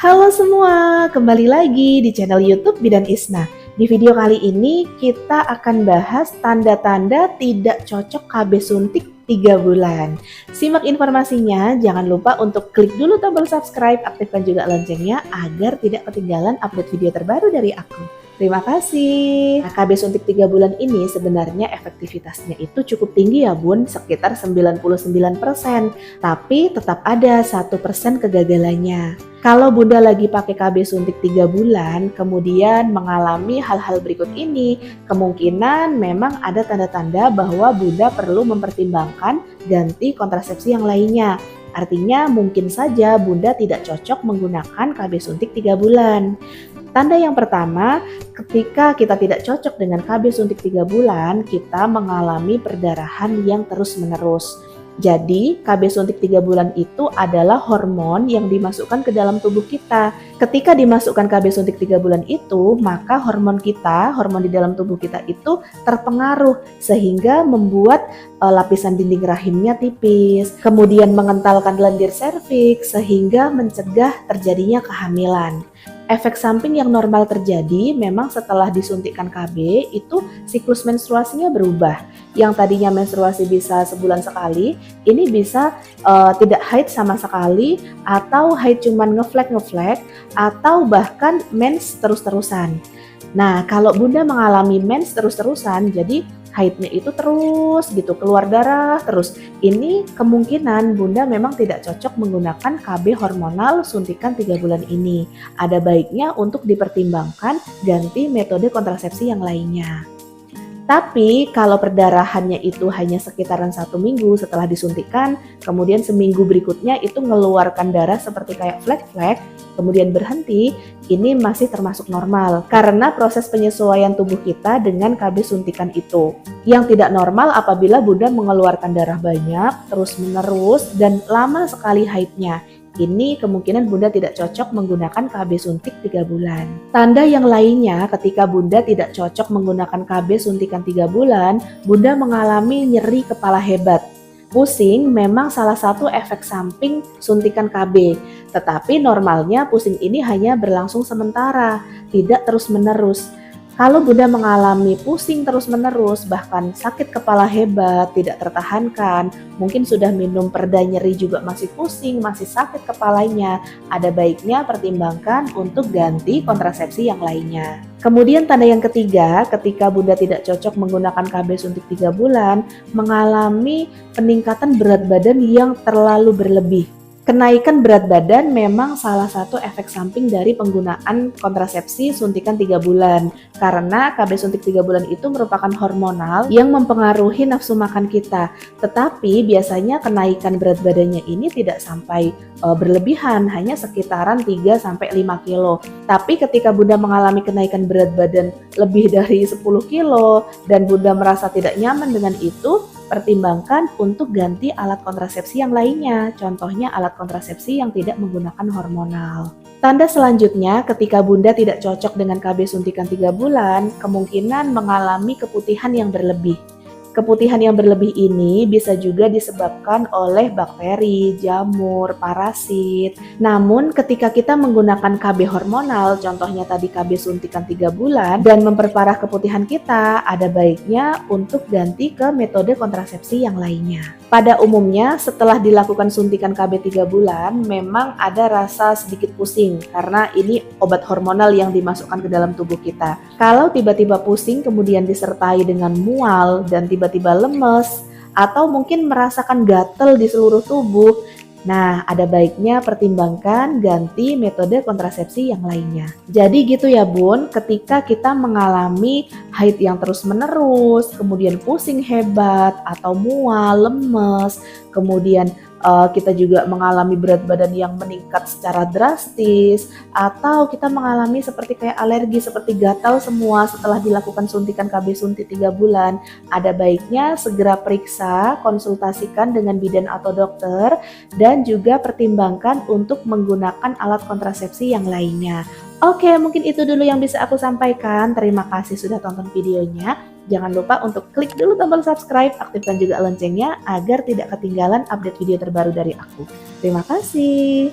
Halo semua, kembali lagi di channel YouTube Bidan Isna. Di video kali ini kita akan bahas tanda-tanda tidak cocok KB suntik 3 bulan. Simak informasinya, jangan lupa untuk klik dulu tombol subscribe, aktifkan juga loncengnya agar tidak ketinggalan update video terbaru dari aku. Terima kasih. Nah, KB suntik 3 bulan ini sebenarnya efektivitasnya itu cukup tinggi ya bun, sekitar 99%. Tapi tetap ada 1% kegagalannya. Kalau bunda lagi pakai KB suntik 3 bulan, kemudian mengalami hal-hal berikut ini, kemungkinan memang ada tanda-tanda bahwa bunda perlu mempertimbangkan ganti kontrasepsi yang lainnya. Artinya mungkin saja bunda tidak cocok menggunakan KB suntik 3 bulan. Tanda yang pertama, ketika kita tidak cocok dengan KB suntik 3 bulan, kita mengalami perdarahan yang terus-menerus. Jadi, KB suntik 3 bulan itu adalah hormon yang dimasukkan ke dalam tubuh kita. Ketika dimasukkan KB suntik 3 bulan itu, maka hormon di dalam tubuh kita itu terpengaruh sehingga membuat lapisan dinding rahimnya tipis, kemudian mengentalkan lendir serviks sehingga mencegah terjadinya kehamilan. Efek samping yang normal terjadi memang setelah disuntikkan KB itu siklus menstruasinya berubah. Yang tadinya menstruasi bisa sebulan sekali, ini bisa tidak haid sama sekali, atau haid cuman ngeflek, atau bahkan mens terus-terusan. Nah, kalau bunda mengalami mens terus-terusan, jadi haidnya itu terus gitu, keluar darah terus. Ini kemungkinan bunda memang tidak cocok menggunakan KB hormonal suntikan 3 bulan ini. Ada baiknya untuk dipertimbangkan ganti metode kontrasepsi yang lainnya. Tapi kalau perdarahannya itu hanya sekitaran 1 minggu setelah disuntikan, kemudian seminggu berikutnya itu mengeluarkan darah seperti kayak flek-flek, kemudian berhenti, ini masih termasuk normal karena proses penyesuaian tubuh kita dengan KB suntikan itu. Yang tidak normal apabila bunda mengeluarkan darah banyak, terus-menerus, dan lama sekali haidnya. Ini kemungkinan bunda tidak cocok menggunakan KB suntik 3 bulan. Tanda yang lainnya ketika bunda tidak cocok menggunakan KB suntikan 3 bulan, bunda mengalami nyeri kepala hebat. Pusing memang salah satu efek samping suntikan KB, tetapi normalnya pusing ini hanya berlangsung sementara, tidak terus-menerus. Kalau bunda mengalami pusing terus-menerus, bahkan sakit kepala hebat, tidak tertahankan, mungkin sudah minum pereda nyeri juga masih pusing, masih sakit kepalanya, ada baiknya pertimbangkan untuk ganti kontrasepsi yang lainnya. Kemudian tanda yang ketiga, ketika bunda tidak cocok menggunakan KB suntik 3 bulan, mengalami peningkatan berat badan yang terlalu berlebih. Kenaikan berat badan memang salah satu efek samping dari penggunaan kontrasepsi suntikan 3 bulan. Karena KB suntik 3 bulan itu merupakan hormonal yang mempengaruhi nafsu makan kita. Tetapi biasanya kenaikan berat badannya ini tidak sampai berlebihan, hanya sekitaran 3-5 kilo. Tapi ketika bunda mengalami kenaikan berat badan lebih dari 10 kilo dan bunda merasa tidak nyaman dengan itu, pertimbangkan untuk ganti alat kontrasepsi yang lainnya, contohnya alat kontrasepsi yang tidak menggunakan hormonal. Tanda selanjutnya ketika bunda tidak cocok dengan KB suntikan 3 bulan, kemungkinan mengalami keputihan yang berlebih. Keputihan yang berlebih ini bisa juga disebabkan oleh bakteri, jamur, parasit. Namun ketika kita menggunakan KB hormonal, contohnya tadi KB suntikan 3 bulan, dan memperparah keputihan kita, ada baiknya untuk ganti ke metode kontrasepsi yang lainnya. Pada umumnya setelah dilakukan suntikan KB 3 bulan, memang ada rasa sedikit pusing karena ini obat hormonal yang dimasukkan ke dalam tubuh kita. Kalau tiba-tiba pusing kemudian disertai dengan mual dan tiba-tiba lemes atau mungkin merasakan gatal di seluruh tubuh, nah ada baiknya pertimbangkan ganti metode kontrasepsi yang lainnya. Jadi gitu ya bun, ketika kita mengalami haid yang terus-menerus, kemudian pusing hebat atau mual, lemes, kemudian kita juga mengalami berat badan yang meningkat secara drastis, atau kita mengalami seperti kayak alergi, seperti gatal semua setelah dilakukan suntikan KB suntik 3 bulan, ada baiknya segera periksa, konsultasikan dengan bidan atau dokter, dan juga pertimbangkan untuk menggunakan alat kontrasepsi yang lainnya. Oke, mungkin itu dulu yang bisa aku sampaikan. Terima kasih sudah tonton videonya. Jangan lupa untuk klik dulu tombol subscribe, aktifkan juga loncengnya agar tidak ketinggalan update video terbaru dari aku. Terima kasih.